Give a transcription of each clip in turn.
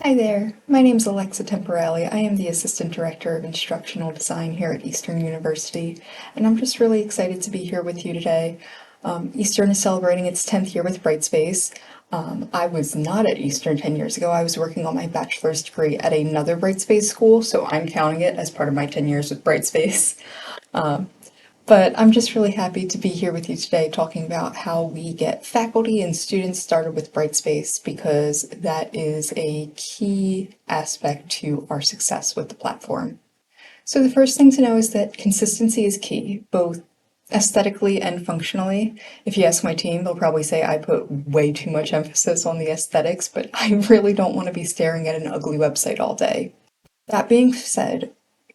Hi there, my name is Alexa Temporelli. I am the Assistant Director of Instructional Design here at Eastern University, and I'm just really excited to be here with you today. Eastern is celebrating its 10th year with Brightspace. I was not at Eastern 10 years ago. I was working on my bachelor's degree at another Brightspace school, so I'm counting it as part of my 10 years with Brightspace. But I'm just really happy to be here with you today talking about how we get faculty and students started with Brightspace because that is a key aspect to our success with the platform. So the first thing to know is that consistency is key, both aesthetically and functionally. If you ask my team, they'll probably say I put way too much emphasis on the aesthetics, but I really don't want to be staring at an ugly website all day. That being said,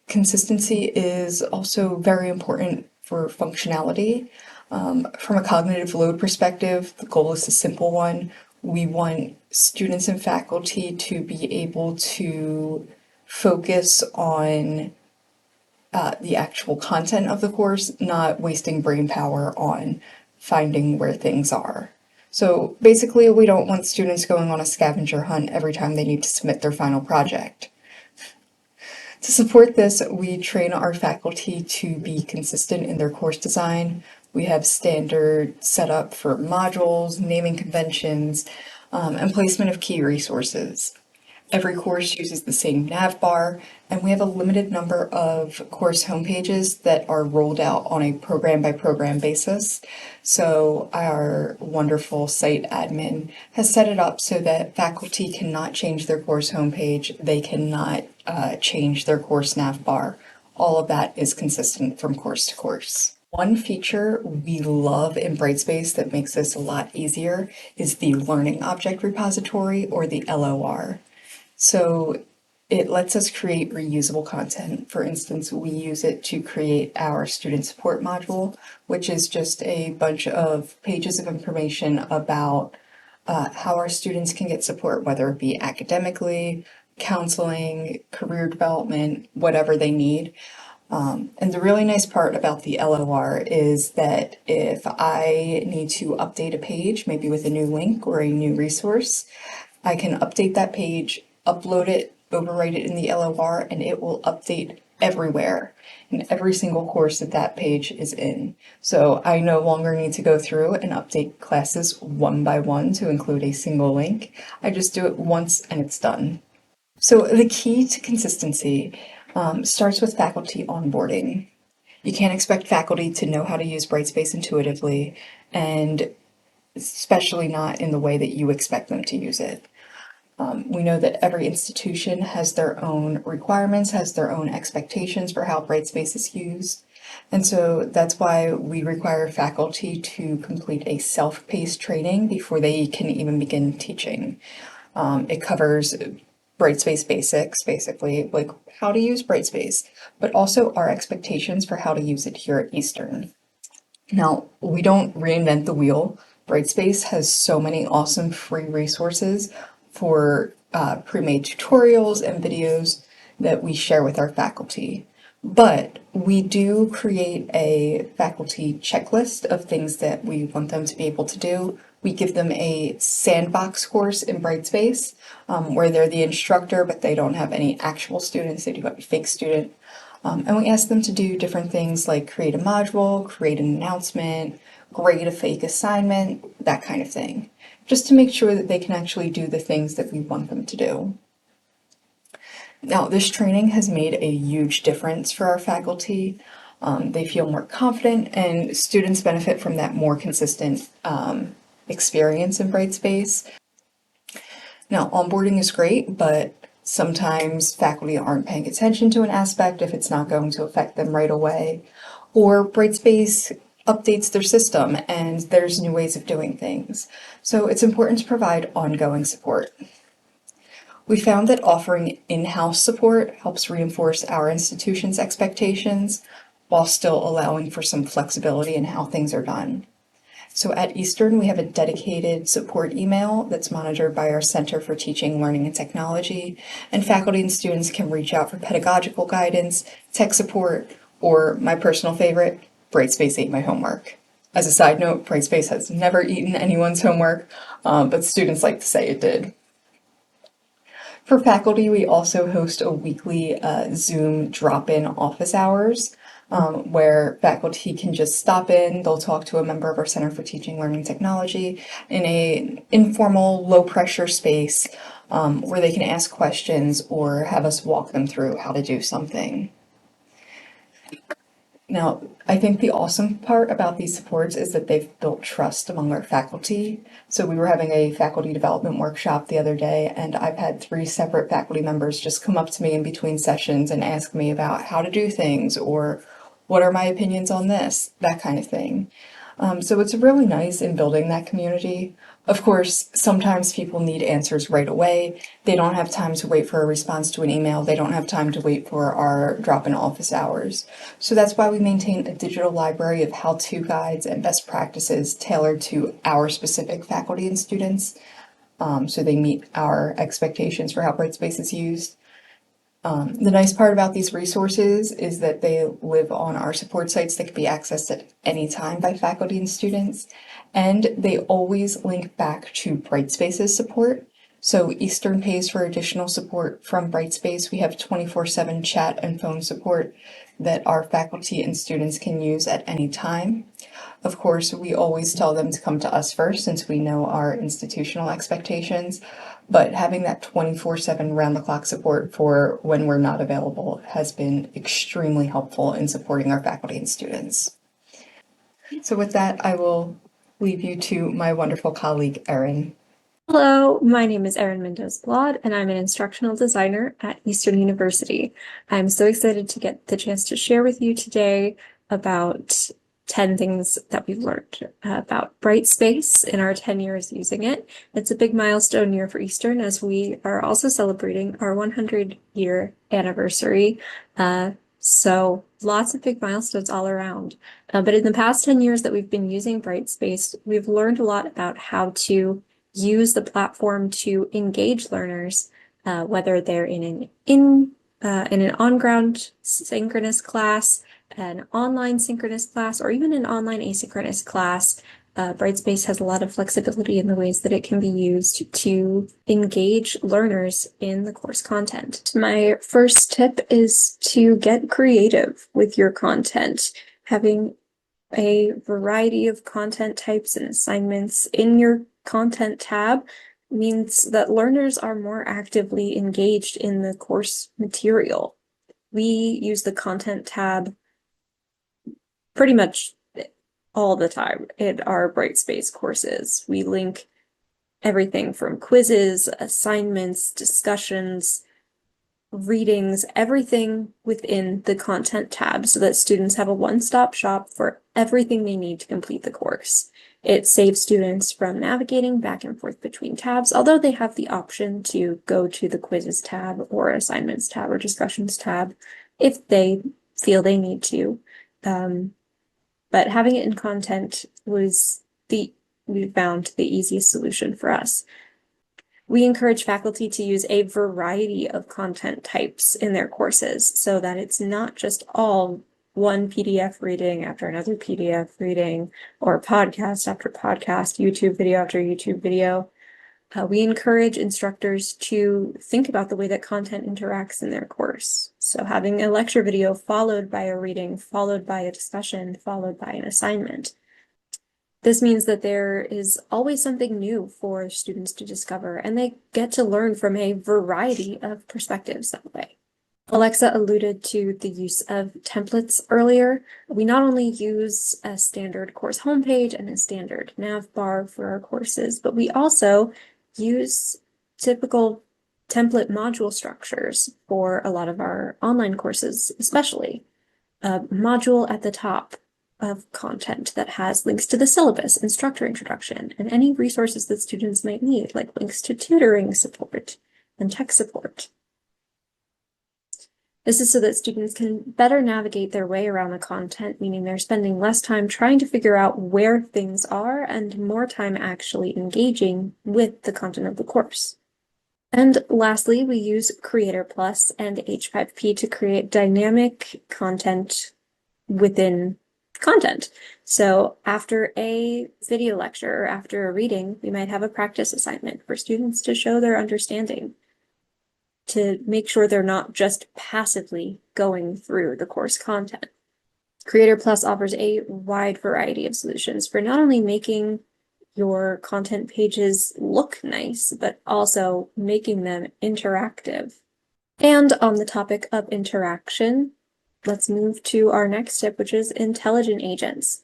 consistency is also very important for functionality. From a cognitive load perspective, the goal is a simple one. We want students and faculty to be able to focus on the actual content of the course, not wasting brain power on finding where things are. So basically, we don't want students going on a scavenger hunt every time they need to submit their final project. To support this, we train our faculty to be consistent in their course design. We have standard setup for modules, naming conventions, and placement of key resources. Every course uses the same nav bar, and we have a limited number of course homepages that are rolled out on a program-by-program basis. So our wonderful site admin has set it up so that faculty cannot change their course homepage, they cannot change their course nav bar. All of that is consistent from course to course. One feature we love in Brightspace that makes this a lot easier is the Learning Object Repository, or the LOR. So it lets us create reusable content. For instance, we use it to create our student support module, which is just a bunch of pages of information about how our students can get support, whether it be academically, counseling, career development, whatever they need. And the really nice part about the LOR is that if I need to update a page, maybe with a new link or a new resource, I can update that page, upload it, overwrite it in the LOR, and it will update everywhere in every single course that that page is in. So I no longer need to go through and update classes one by one to include a single link. I just do it once and it's done. So the key to consistency starts with faculty onboarding. You can't expect faculty to know how to use Brightspace intuitively, and especially not in the way that you expect them to use it. We know that every institution has their own requirements, has their own expectations for how Brightspace is used. And so that's why we require faculty to complete a self-paced training before they can even begin teaching. It covers Brightspace basics, basically, like how to use Brightspace, but also our expectations for how to use it here at Eastern. Now, we don't reinvent the wheel. Brightspace has so many awesome free resources for pre-made tutorials and videos that we share with our faculty. But we do create a faculty checklist of things that we want them to be able to do. We give them a sandbox course in Brightspace where they're the instructor, but they don't have any actual students. They do have a fake student. And we ask them to do different things like create a module, create an announcement, grade a fake assignment, that kind of thing, just to make sure that they can actually do the things that we want them to do. Now, this training has made a huge difference for our faculty. They feel more confident, and students benefit from that more consistent experience in Brightspace. Now, onboarding is great, but sometimes faculty aren't paying attention to an aspect if it's not going to affect them right away, or Brightspace updates their system and there's new ways of doing things. So it's important to provide ongoing support. We found that offering in-house support helps reinforce our institution's expectations while still allowing for some flexibility in how things are done. So at Eastern, we have a dedicated support email that's monitored by our Center for Teaching, Learning, and Technology, and faculty and students can reach out for pedagogical guidance, tech support, or my personal favorite, Brightspace ate my homework. As a side note, Brightspace has never eaten anyone's homework, but students like to say it did. For faculty, we also host a weekly Zoom drop-in office hours where faculty can just stop in. They'll talk to a member of our Center for Teaching Learning Technology in a informal, low-pressure space where they can ask questions or have us walk them through how to do something. Now, I think the awesome part about these supports is that they've built trust among our faculty. So we were having a faculty development workshop the other day, and I've had 3 separate faculty members just come up to me in between sessions and ask me about how to do things or what are my opinions on this, that kind of thing. So it's really nice in building that community. Of course, sometimes people need answers right away. They don't have time to wait for a response to an email. They don't have time to wait for our drop-in office hours. So that's why we maintain a digital library of how-to guides and best practices tailored to our specific faculty and students, so they meet our expectations for how Brightspace is used. The nice part about these resources is that they live on our support sites that can be accessed at any time by faculty and students, and they always link back to Brightspace's support. So Eastern pays for additional support from Brightspace. We have 24/7 chat and phone support that our faculty and students can use at any time. Of course, we always tell them to come to us first since we know our institutional expectations, but having that 24/7 round-the-clock support for when we're not available has been extremely helpful in supporting our faculty and students. So with that, I will leave you to my wonderful colleague, Erin. Hello, my name is Erin Mendoza-Blad, and I'm an instructional designer at Eastern University. I'm so excited to get the chance to share with you today about 10 things that we've learned about Brightspace in our 10 years using it. It's a big milestone year for Eastern as we are also celebrating our 100-year anniversary. So lots of big milestones all around. But in the past 10 years that we've been using Brightspace, we've learned a lot about how to use the platform to engage learners, whether they're in an on-ground synchronous class, an online synchronous class, or even an online asynchronous class. Brightspace has a lot of flexibility in the ways that it can be used to engage learners in the course content. My first tip is to get creative with your content. Having a variety of content types and assignments in your content tab means that learners are more actively engaged in the course material. We use the content tab pretty much all the time in our Brightspace courses. We link everything from quizzes, assignments, discussions, readings, everything within the content tab so that students have a one-stop shop for everything they need to complete the course. It saves students from navigating back and forth between tabs, although they have the option to go to the quizzes tab or assignments tab or discussions tab if they feel they need to. But having it in content was we found the easiest solution for us. We encourage faculty to use a variety of content types in their courses so that it's not just all one PDF reading after another PDF reading or podcast after podcast, YouTube video after YouTube video. We encourage instructors to think about the way that content interacts in their course. So having a lecture video followed by a reading, followed by a discussion, followed by an assignment. This means that there is always something new for students to discover, and they get to learn from a variety of perspectives that way. Alexa alluded to the use of templates earlier. We not only use a standard course homepage and a standard nav bar for our courses, but we also use typical template module structures for a lot of our online courses, especially. A module at the top of content that has links to the syllabus, instructor introduction, and any resources that students might need, like links to tutoring support and tech support. This is so that students can better navigate their way around the content, meaning they're spending less time trying to figure out where things are and more time actually engaging with the content of the course. And lastly, we use Creator Plus and H5P to create dynamic content within content. So after a video lecture or after a reading, we might have a practice assignment for students to show their understanding. to make sure they're not just passively going through the course content. Creator Plus offers a wide variety of solutions for not only making your content pages look nice, but also making them interactive. And on the topic of interaction, let's move to our next tip, which is intelligent agents.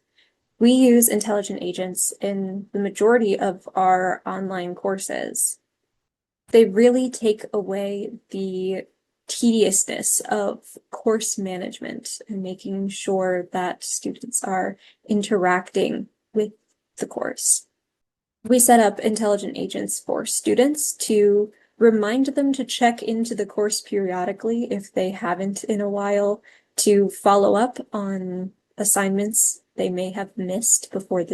We use intelligent agents in the majority of our online courses. They really take away the tediousness of course management and making sure that students are interacting with the course. We set up intelligent agents for students to remind them to check into the course periodically if they haven't in a while, to follow up on assignments they may have missed before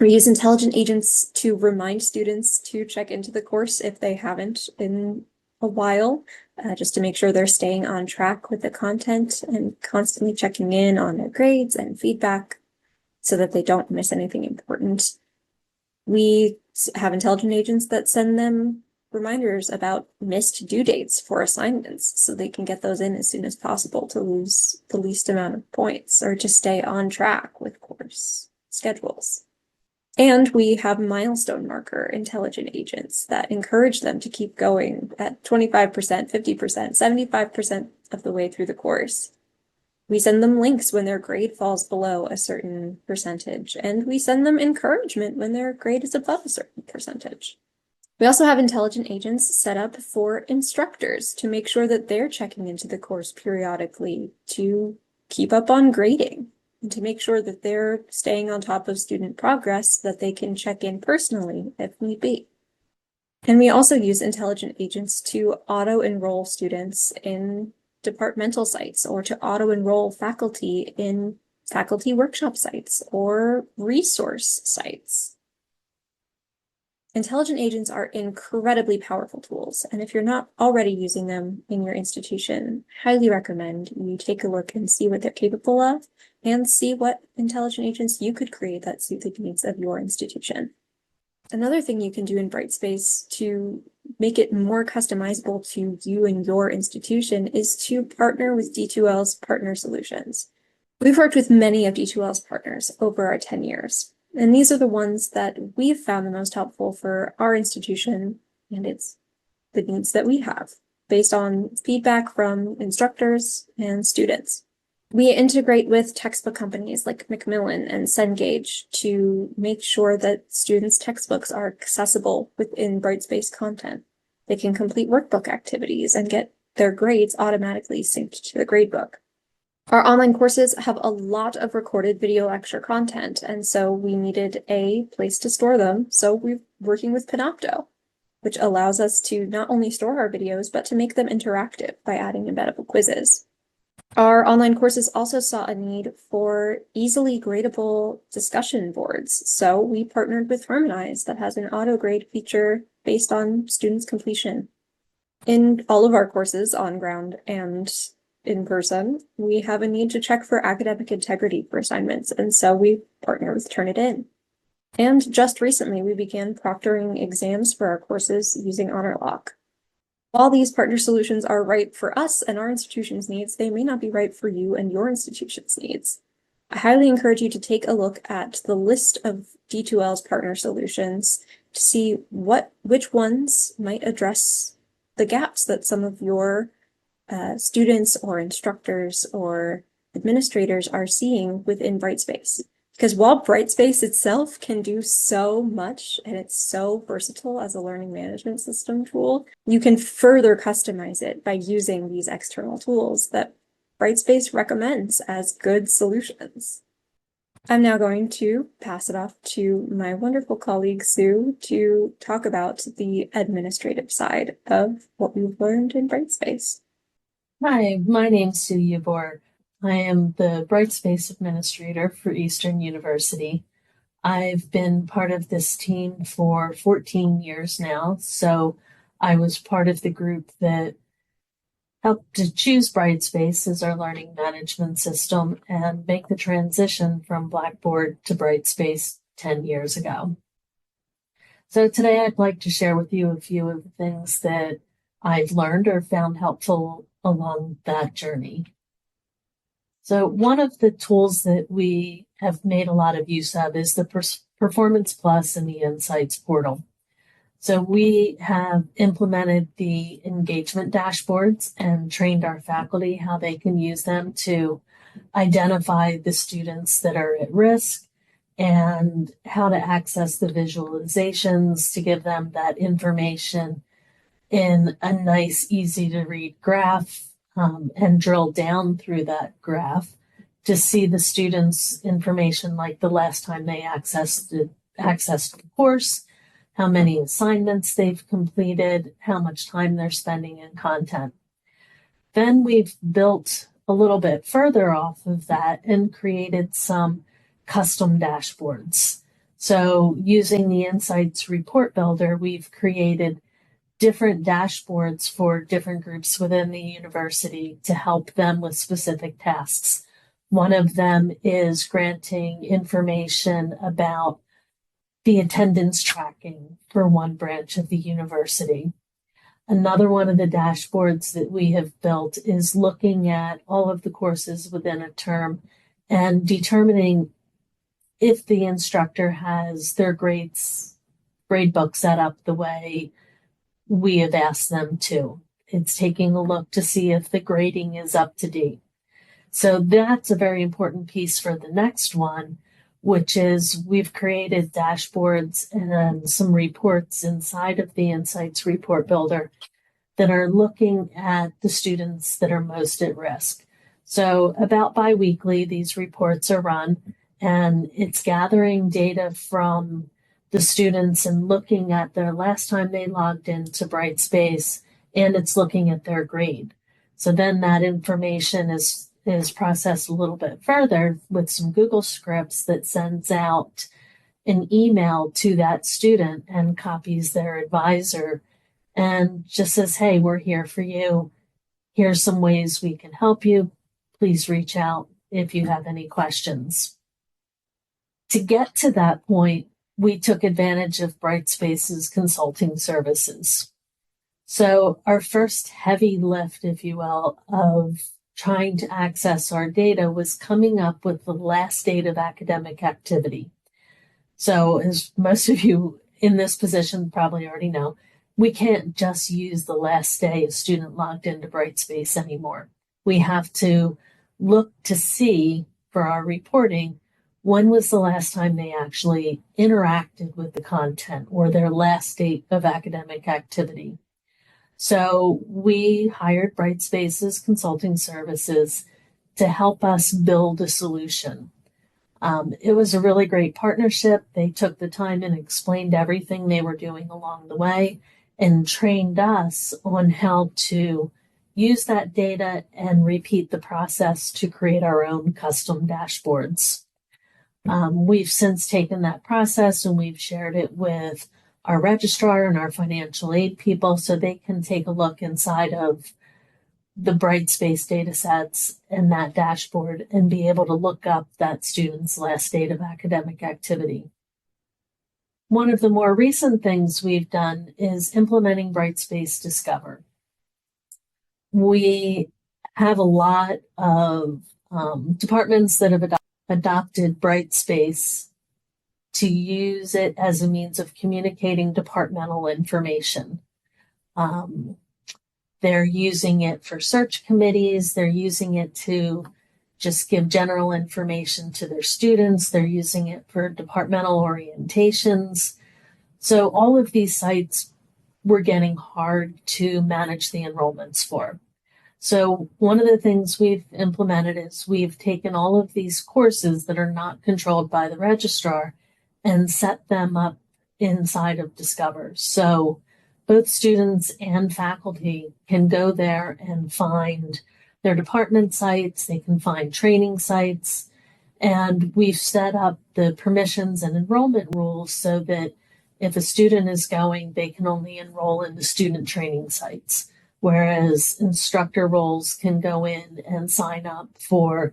we use intelligent agents to remind students to check into the course if they haven't in a while, just to make sure they're staying on track with the content and constantly checking in on their grades and feedback so that they don't miss anything important. We have intelligent agents that send them reminders about missed due dates for assignments so they can get those in as soon as possible to lose the least amount of points or to stay on track with course schedules. And we have milestone marker intelligent agents that encourage them to keep going at 25%, 50%, 75% of the way through the course. We send them links when their grade falls below a certain percentage, and we send them encouragement when their grade is above a certain percentage. We also have intelligent agents set up for instructors to make sure that they're checking into the course periodically to keep up on grading and to make sure that they're staying on top of student progress, that they can check in personally if need be. And we also use intelligent agents to auto-enroll students in departmental sites or to auto-enroll faculty in faculty workshop sites or resource sites. Intelligent agents are incredibly powerful tools, and if you're not already using them in your institution, highly recommend you take a look and see what they're capable of and see what intelligent agents you could create that suit the needs of your institution. Another thing you can do in Brightspace to make it more customizable to you and your institution is to partner with D2L's partner solutions. We've worked with many of D2L's partners over our 10 years. And these are the ones that we've found the most helpful for our institution and the needs that we have based on feedback from instructors and students. We integrate with textbook companies like Macmillan and Cengage to make sure that students' textbooks are accessible within Brightspace content. They can complete workbook activities and get their grades automatically synced to the gradebook. Our online courses have a lot of recorded video lecture content, and so we needed a place to store them. So we're working with Panopto, which allows us to not only store our videos, but to make them interactive by adding embeddable quizzes. Our online courses also saw a need for easily gradable discussion boards. So we partnered with Harmonize that has an auto grade feature based on students' completion. In all of our courses, on ground and in person, we have a need to check for academic integrity for assignments, and so we partner with Turnitin. And just recently, we began proctoring exams for our courses using HonorLock. While these partner solutions are right for us and our institution's needs, they may not be right for you and your institution's needs. I highly encourage you to take a look at the list of D2L's partner solutions to see which ones might address the gaps that some of your students or instructors or administrators are seeing within Brightspace. Because while Brightspace itself can do so much and it's so versatile as a learning management system tool, you can further customize it by using these external tools that Brightspace recommends as good solutions. I'm now going to pass it off to my wonderful colleague, Sue, to talk about the administrative side of what we've learned in Brightspace. Hi, my name's Sue Yabor. I am the Brightspace Administrator for Eastern University. I've been part of this team for 14 years now, so I was part of the group that helped to choose Brightspace as our learning management system and make the transition from Blackboard to Brightspace 10 years ago. So today I'd like to share with you a few of the things that I've learned or found helpful along that journey. So one of the tools that we have made a lot of use of is the Performance Plus and the Insights portal. So we have implemented the engagement dashboards and trained our faculty how they can use them to identify the students that are at risk and how to access the visualizations to give them that information in a nice, easy to read graph, and drill down through that graph to see the students' information, like the last time they accessed the course, how many assignments they've completed, how much time they're spending in content. Then we've built a little bit further off of that and created some custom dashboards. So using the Insights Report Builder, we've created different dashboards for different groups within the university to help them with specific tasks. One of them is granting information about the attendance tracking for one branch of the university. Another one of the dashboards that we have built is looking at all of the courses within a term and determining if the instructor has their grade book set up the way we have asked them to. It's taking a look to see if the grading is up to date. So that's a very important piece for the next one, which is we've created dashboards and some reports inside of the Insights Report Builder that are looking at the students that are most at risk. So about biweekly, these reports are run, and it's gathering data from the students and looking at their last time they logged into Brightspace, and it's looking at their grade. So then that information is processed a little bit further with some Google scripts that sends out an email to that student and copies their advisor and just says, hey, we're here for you. Here's some ways we can help you. Please reach out if you have any questions. To get to that point, we took advantage of Brightspace's consulting services. So our first heavy lift, if you will, of trying to access our data was coming up with the last date of academic activity. So as most of you in this position probably already know, we can't just use the last day a student logged into Brightspace anymore. We have to look to see for our reporting when was the last time they actually interacted with the content or their last date of academic activity. So we hired Brightspace's consulting services to help us build a solution. It was a really great partnership. They took the time and explained everything they were doing along the way and trained us on how to use that data and repeat the process to create our own custom dashboards. We've since taken that process and we've shared it with our registrar and our financial aid people so they can take a look inside of the Brightspace data sets and that dashboard and be able to look up that student's last date of academic activity. One of the more recent things we've done is implementing Brightspace Discover. We have a lot of departments that have adopted Brightspace to use it as a means of communicating departmental information. They're using it for search committees. They're using it to just give general information to their students. They're using it for departmental orientations. So all of these sites were getting hard to manage the enrollments for. So one of the things we've implemented is we've taken all of these courses that are not controlled by the registrar and set them up inside of Discover. So both students and faculty can go there and find their department sites, they can find training sites, and we've set up the permissions and enrollment rules so that if a student is going, they can only enroll in the student training sites, whereas instructor roles can go in and sign up for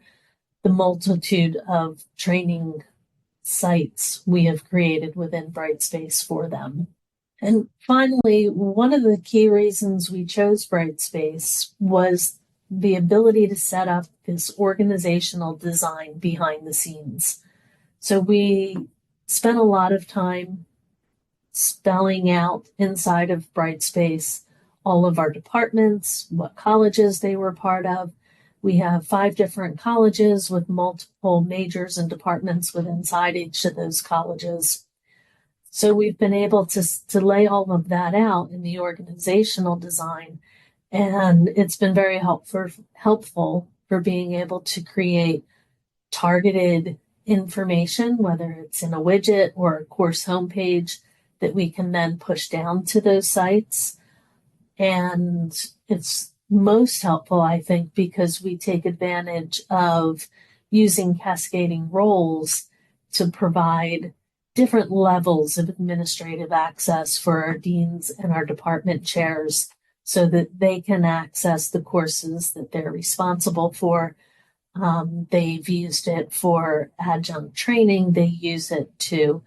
the multitude of training sites we have created within Brightspace for them. And finally, one of the key reasons we chose Brightspace was the ability to set up this organizational design behind the scenes. So we spent a lot of time spelling out inside of Brightspace all of our departments, what colleges they were part of. We have 5 different colleges with multiple majors and departments within inside each of those colleges. So we've been able to lay all of that out in the organizational design, and it's been very helpful for being able to create targeted information, whether it's in a widget or a course homepage that we can then push down to those sites. And it's most helpful, I think, because we take advantage of using cascading roles to provide different levels of administrative access for our deans and our department chairs so that they can access the courses that they're responsible for. They've used it for adjunct training. They use it to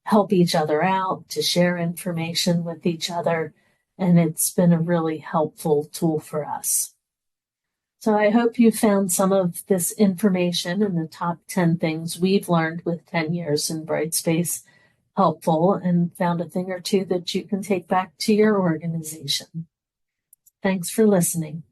help each other out, to share information with each other. And it's been a really helpful tool for us. So I hope you found some of this information in the top 10 things we've learned with 10 years in Brightspace helpful, and found a thing or two that you can take back to your organization. Thanks for listening.